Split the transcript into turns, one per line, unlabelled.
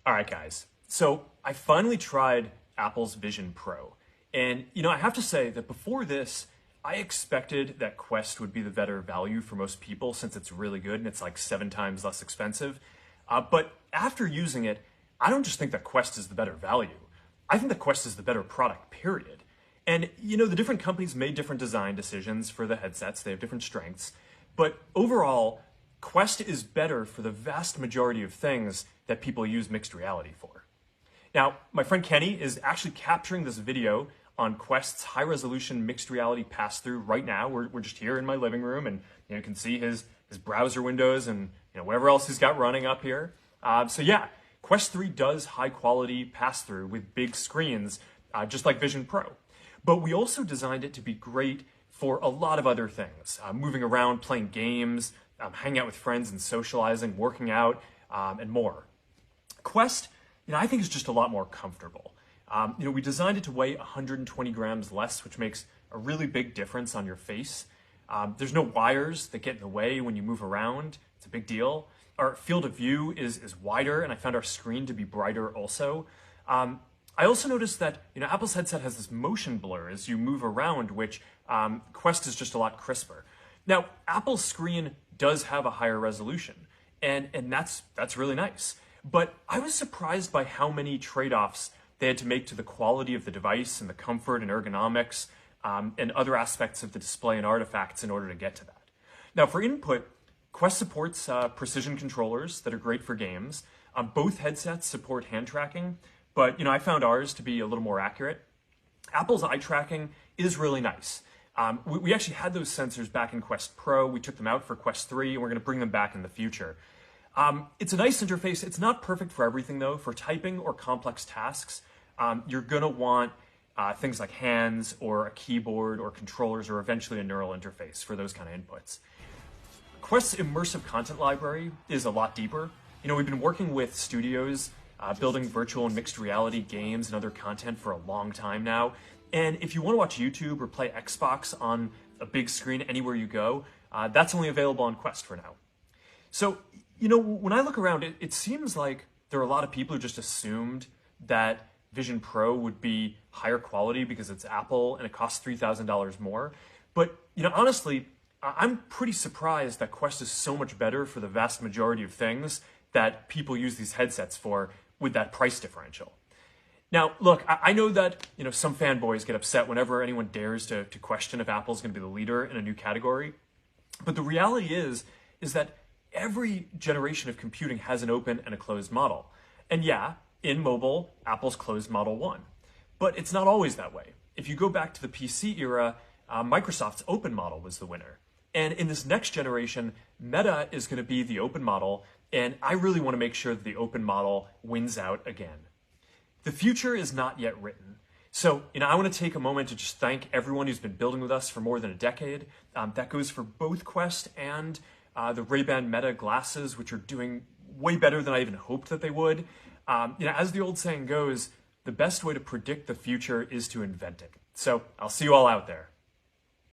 All right, guys. So I finally tried Apple's Vision Pro. And, I have to say that before this, I expected that Quest would be the better value for most people since it's really good and it's like 7 times less expensive. But after using it, I don't just think that Quest is the better value. I think that Quest is the better product, period. And, the different companies made different design decisions for the headsets. They have different strengths. But overall, Quest is better for the vast majority of things that people use mixed reality for. Now, my friend Kenny is actually capturing this video on Quest's high-resolution mixed reality pass-through right now. We're just here in my living room, and you can see his browser windows and whatever else he's got running up here. So yeah, Quest 3 does high-quality pass-through with big screens, just like Vision Pro. But we also designed it to be great for a lot of other things, moving around, playing games, hanging out with friends and socializing, working out, and more. Quest, I think is just a lot more comfortable. We designed it to weigh 120 grams less, which makes a really big difference on your face. There's no wires that get in the way when you move around. It's a big deal. Our field of view is wider, and I found our screen to be brighter also. I also noticed that Apple's headset has this motion blur as you move around, which Quest is just a lot crisper. Now, Apple's screen does have a higher resolution, and that's really nice. But I was surprised by how many trade-offs they had to make to the quality of the device and the comfort and ergonomics and other aspects of the display and artifacts in order to get to that. Now, for input, Quest supports precision controllers that are great for games. Both headsets support hand tracking, but I found ours to be a little more accurate. Apple's eye tracking is really nice. We actually had those sensors back in Quest Pro. We took them out for Quest 3, and we're going to bring them back in the future. It's a nice interface. It's not perfect for everything, though. For typing or complex tasks, you're going to want things like hands or a keyboard or controllers or eventually a neural interface for those kind of inputs. Quest's immersive content library is a lot deeper. We've been working with studios building virtual and mixed reality games and other content for a long time now. And if you want to watch YouTube or play Xbox on a big screen anywhere you go, that's only available on Quest for now. So, when I look around, it seems like there are a lot of people who just assumed that Vision Pro would be higher quality because it's Apple and it costs $3,000 more. But, honestly, I'm pretty surprised that Quest is so much better for the vast majority of things that people use these headsets for with that price differential. Now, look, I know that some fanboys get upset whenever anyone dares to question if Apple's going to be the leader in a new category. But the reality is that every generation of computing has an open and a closed model. And yeah, in mobile, Apple's closed model won. But it's not always that way. If you go back to the PC era, Microsoft's open model was the winner. And in this next generation, Meta is going to be the open model, and I really want to make sure that the open model wins out again. The future is not yet written. So, I want to take a moment to just thank everyone who's been building with us for more than a decade. That goes for both Quest and the Ray-Ban Meta glasses, which are doing way better than I even hoped that they would. As the old saying goes, the best way to predict the future is to invent it. So, I'll see you all out there.